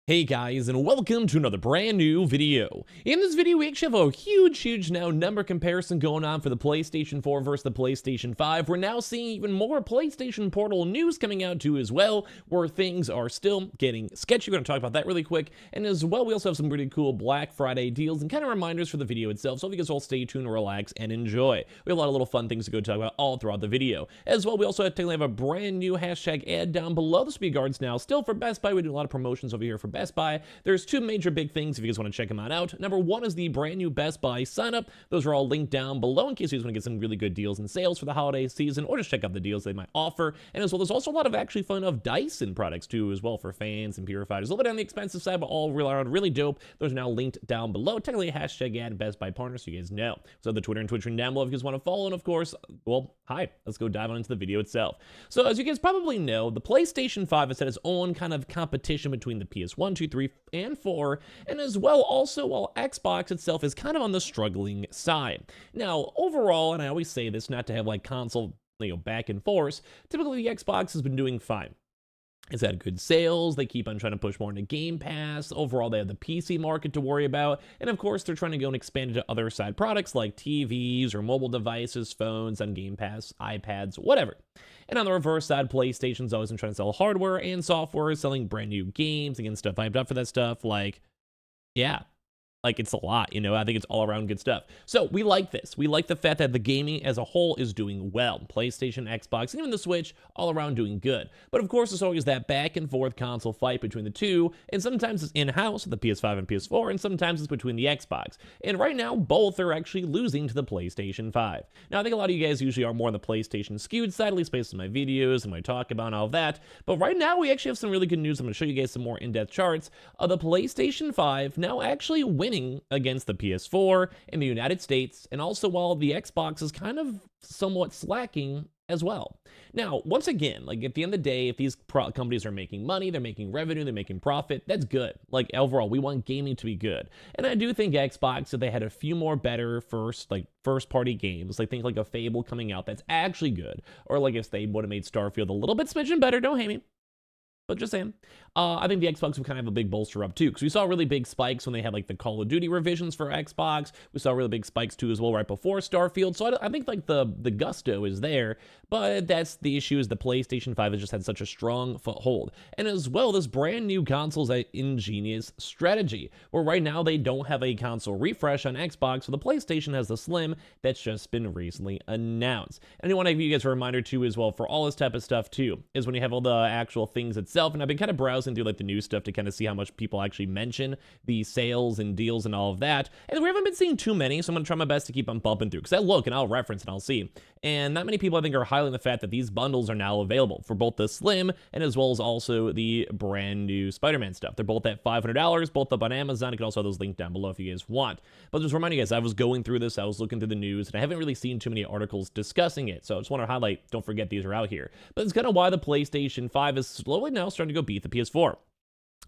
Hey guys, and welcome to another brand new video. In this video, we actually have a huge now number comparison going on for the PlayStation 4 versus the PlayStation 5. We're now seeing even more PlayStation Portal news coming out too as well, where things are still getting sketchy. We're going to talk about that really quick. And as well, we also have some pretty cool Black Friday deals and kind of reminders for the video itself. So if you guys all stay tuned, relax, and enjoy. We have a lot of little fun things to go talk about all throughout the video. As well, we also have a brand new hashtag ad down below the speed guards now. Still for Best Buy, we do a lot of promotions over here for Best Buy. There's two major big things if you guys want to check them out. Number one is the brand new Best Buy sign up. Those are all linked down below in case you guys want to get some really good deals and sales for the holiday season, or just check out the deals they might offer. And as well, there's also a lot of actually fun of Dyson products too as well for fans and purifiers. A little bit on the expensive side, but all really dope. Those are now linked down below. Technically a hashtag ad Best Buy partner, so you guys know. So the Twitter and Twitch down below if you guys want to follow. And of course, well, hi, let's go dive on into the video itself. So as you guys probably know, the PlayStation 5 has had its own kind of competition between the PS1, 2, 3, and 4, and as well also while Xbox itself is kind of on the struggling side. Now, overall, and I always say this not to have like console, back and forth, typically the Xbox has been doing fine. It's had good sales. They keep on trying to push more into Game Pass. Overall, they have the PC market to worry about. And of course, they're trying to go and expand into other side products like TVs or mobile devices, phones on Game Pass, iPads, whatever. And on the reverse side, PlayStation's always been trying to sell hardware and software, selling brand new games, again, stuff hyped up for that stuff. It's a lot, I think it's all around good stuff. So we like this. We like the fact that the gaming as a whole is doing well. PlayStation, Xbox, and even the Switch, all around doing good. But of course, there's always that back and forth console fight between the two, and sometimes it's in-house, the PS5 and PS4, and sometimes it's between the Xbox. And right now, both are actually losing to the PlayStation 5. Now, I think a lot of you guys usually are more on the PlayStation skewed side, at least based on my videos and my talk about and all of that. But right now, we actually have some really good news. I'm going to show you guys some more in-depth charts of the PlayStation 5 now actually winning against the PS4 in the United States, and also while the Xbox is kind of somewhat slacking as well. Now, once again, at the end of the day, if these companies are making money, they're making revenue, they're making profit, that's good. Overall, we want gaming to be good. And I do think Xbox, if they had a few more better first-party games, think a Fable coming out that's actually good, or if they would have made Starfield a little bit smidgen better, don't hate me, but just saying. I think the Xbox would kind of have a big bolster up too, because we saw really big spikes when they had the Call of Duty revisions for Xbox. We saw really big spikes too as well right before Starfield. So I think the gusto is there, but that's the issue is the PlayStation 5 has just had such a strong foothold. And as well, this brand new console is an ingenious strategy, where right now they don't have a console refresh on Xbox, so the PlayStation has the Slim that's just been recently announced. And I want to give you guys a reminder too as well for all this type of stuff too, is when you have all the actual things itself, and I've been kind of browsing through the new stuff to kind of see how much people actually mention the sales and deals and all of that, and we haven't been seeing too many, so I'm going to try my best to keep on bumping through, because I look and I'll reference and I'll see, and not many people I think are highlighting the fact that these bundles are now available for both the Slim and as well as also the brand new Spider-Man stuff. They're both at $500, both up on Amazon. You can also have those linked down below if you guys want. But just remind you guys, I was going through this, I was looking through the news, and I haven't really seen too many articles discussing it, so I just want to highlight, don't forget these are out here. But it's kind of why the PlayStation 5 is slowly now starting to go beat the PS4.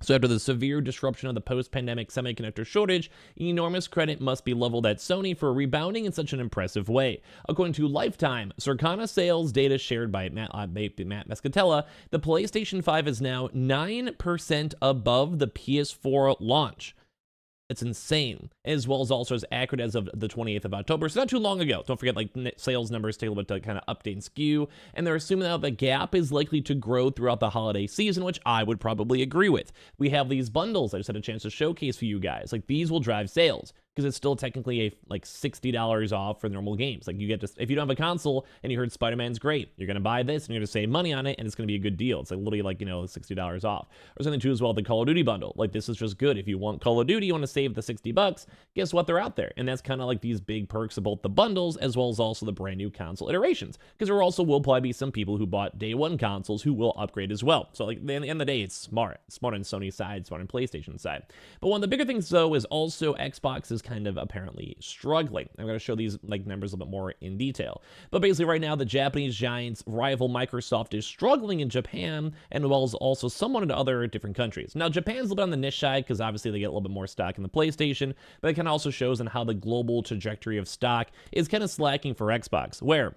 So after the severe disruption of the post-pandemic semiconductor shortage, enormous credit must be leveled at Sony for rebounding in such an impressive way. According to Lifetime, Circana sales data shared by Matt Mescatella, the PlayStation 5 is now 9% above the PS4 launch. It's insane, as well as also as accurate as of the 28th of October. So not too long ago. Don't forget, sales numbers take a little bit to kind of update and skew. And they're assuming that the gap is likely to grow throughout the holiday season, which I would probably agree with. We have these bundles I just had a chance to showcase for you guys. These will drive sales, because it's still technically a $60 off for normal games. You get to, if you don't have a console and you heard Spider-Man's great, you're going to buy this and you're going to save money on it, and it's going to be a good deal. It's literally $60 off. Or something too as well, the Call of Duty bundle. This is just good. If you want Call of Duty, you want to save the $60, guess what? They're out there. And that's kind of these big perks of both the bundles as well as also the brand new console iterations. Because there also will probably be some people who bought day one consoles who will upgrade as well. So at the end of the day, it's smart. Smart on Sony's side, smart on PlayStation's side. But one of the bigger things though is also Xbox is kind of apparently struggling. I'm going to show these numbers a little bit more in detail. But basically right now, the Japanese giant's rival Microsoft is struggling in Japan, and well as also somewhat in other different countries. Now, Japan's a little bit on the niche side because obviously they get a little bit more stock in the PlayStation, but it kind of also shows on how the global trajectory of stock is kind of slacking for Xbox, where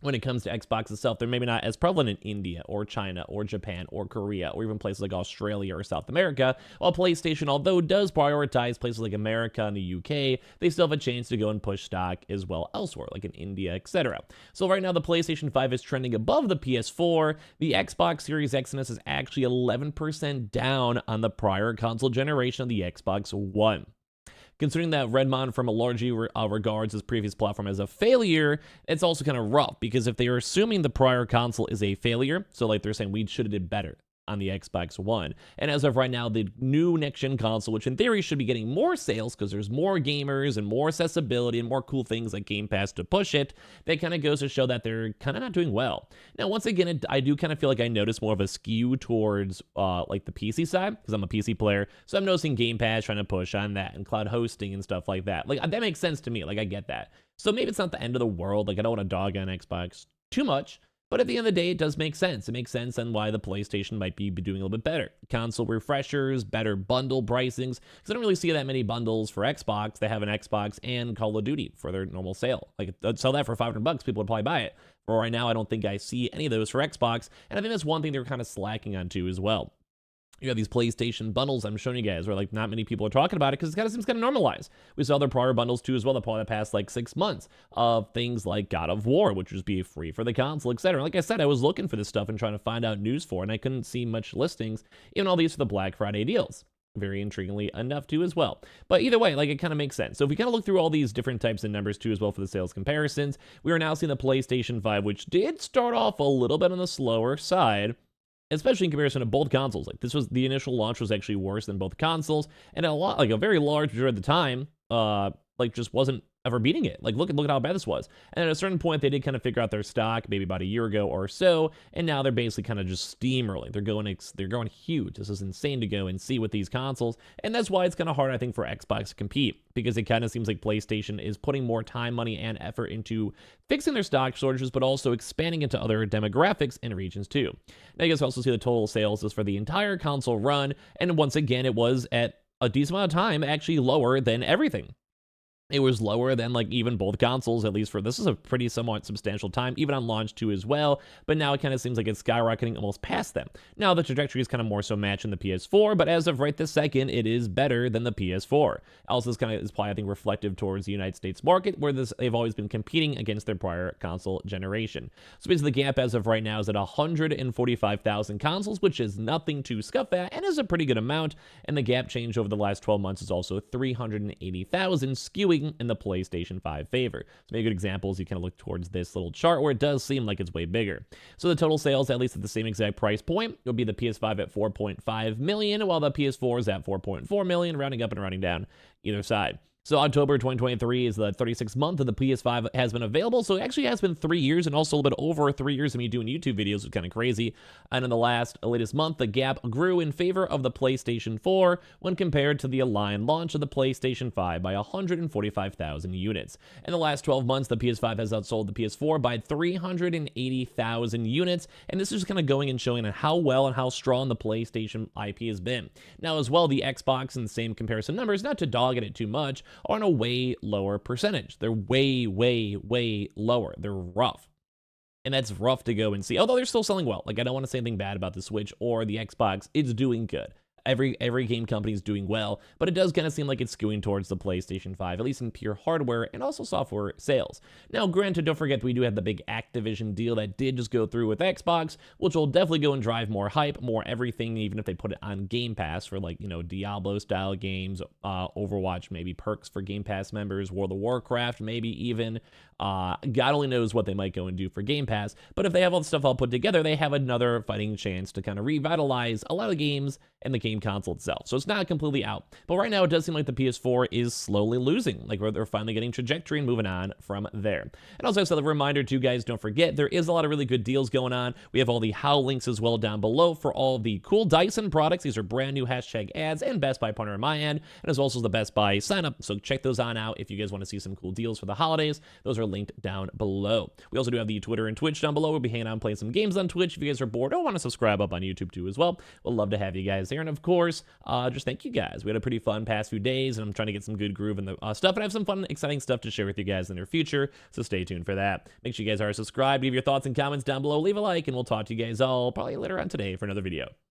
when it comes to Xbox itself, they're maybe not as prevalent in India or China or Japan or Korea or even places like Australia or South America, while PlayStation, although does prioritize places like America and the UK, they still have a chance to go and push stock as well elsewhere, like in India, etc. So right now, the PlayStation 5 is trending above the PS4. The Xbox Series X and S is actually 11% down on the prior console generation of the Xbox One. Considering that Redmond from a largely regards his previous platform as a failure, it's also kind of rough, because if they are assuming the prior console is a failure, so like they're saying we should have did better on the Xbox One, and as of right now, the new next-gen console, which in theory should be getting more sales because there's more gamers and more accessibility and more cool things like Game Pass to push it, that kind of goes to show that they're kind of not doing well. Now, once again, I do kind of feel like I noticed more of a skew towards like the PC side, because I'm a PC player, so I'm noticing Game Pass trying to push on that and cloud hosting and stuff like that. Like, that makes sense to me. Like, I get that. So maybe it's not the end of the world. Like, I don't want to dog on Xbox too much, but at the end of the day, it does make sense. It makes sense on why the PlayStation might be doing a little bit better. Console refreshers, better bundle pricings, because I don't really see that many bundles for Xbox. They have an Xbox and Call of Duty for their normal sale. Like, they'd sell that for $500, people would probably buy it. But right now, I don't think I see any of those for Xbox, and I think that's one thing they're kind of slacking on too as well. You have these PlayStation bundles I'm showing you guys where like not many people are talking about it because it kind of seems kind of normalized. We saw other prior bundles too as well that probably the past like 6 months of things like God of War, which would be free for the console, etc. Like I said, I was looking for this stuff and trying to find out news for it, and I couldn't see much listings, even all these for the Black Friday deals. Very intriguingly enough too as well. But either way, like it kind of makes sense. So if we kind of look through all these different types of numbers too as well for the sales comparisons, we are now seeing the PlayStation 5, which did start off a little bit on the slower side, especially in comparison to both consoles. Like this was the initial launch was actually worse than both consoles, and a very large majority of the time, like just wasn't ever beating it. Like look at how bad this was. And at a certain point, they did kind of figure out their stock, maybe about a year ago or so, and now they're basically kind of just steamrolling. They're going huge. This is insane to go and see with these consoles, and that's why it's kind of hard, I think, for Xbox to compete, because it kind of seems like PlayStation is putting more time, money, and effort into fixing their stock shortages, but also expanding into other demographics and regions too. Now you guys also see the total sales is for the entire console run, and once again, it was at a decent amount of time actually lower than everything. It was lower than like even both consoles, at least for this is a pretty somewhat substantial time, even on launch too as well. But now it kind of seems like it's skyrocketing almost past them. Now the trajectory is kind of more so matching the PS4, but as of right this second, it is better than the PS4. Also, this kind of is probably, I think, reflective towards the United States market, where they've always been competing against their prior console generation. So basically the gap as of right now is at 145,000 consoles, which is nothing to scuff at and is a pretty good amount. And the gap change over the last 12 months is also 380,000, skewing in the PlayStation 5 favor. So maybe a good example is you kind of look towards this little chart where it does seem like it's way bigger. So the total sales, at least at the same exact price point, will be the PS5 at 4.5 million, while the PS4 is at 4.4 million, rounding up and rounding down either side. So October 2023 is the 36th month that the PS5 has been available. So it actually has been 3 years, and also a little bit over 3 years of me doing YouTube videos, which is kind of crazy. And in the latest month, the gap grew in favor of the PlayStation 4 when compared to the Align launch of the PlayStation 5 by 145,000 units. In the last 12 months, the PS5 has outsold the PS4 by 380,000 units. And this is just kind of going and showing how well and how strong the PlayStation IP has been. Now, as well, the Xbox in the same comparison numbers, not to dog at it too much, are on a way lower percentage. They're way, way, way lower. They're rough. And that's rough to go and see. Although they're still selling well. Like, I don't want to say anything bad about the Switch or the Xbox. It's doing good. Every game company is doing well, but it does kind of seem like it's skewing towards the PlayStation 5, at least in pure hardware and also software sales. Now, granted, don't forget we do have the big Activision deal that did just go through with Xbox, which will definitely go and drive more hype, more everything, even if they put it on Game Pass for, like, you know, Diablo-style games, Overwatch, maybe perks for Game Pass members, World of Warcraft, maybe even. God only knows what they might go and do for Game Pass, but if they have all the stuff all put together, they have another fighting chance to kind of revitalize a lot of games and the game console itself. So it's not completely out. But right now, it does seem like the PS4 is slowly losing. Like, they're finally getting trajectory and moving on from there. And also, as a reminder too, guys, don't forget, there is a lot of really good deals going on. We have all the how links as well down below for all the cool Dyson products. These are brand new hashtag ads and Best Buy partner on my end, and as well as the Best Buy sign up. So check those on out if you guys want to see some cool deals for the holidays. Those are linked down below. We also do have the Twitter and Twitch down below. We'll be hanging out and playing some games on Twitch if you guys are bored or want to subscribe up on YouTube too as well. We'll love to have you guys there. And of of course, just thank you guys. We had a pretty fun past few days, and I'm trying to get some good groove in the stuff, and I have some fun, exciting stuff to share with you guys in the near future, so stay tuned for that. Make sure you guys are subscribed, leave your thoughts and comments down below, leave a like, and we'll talk to you guys all probably later on today for another video.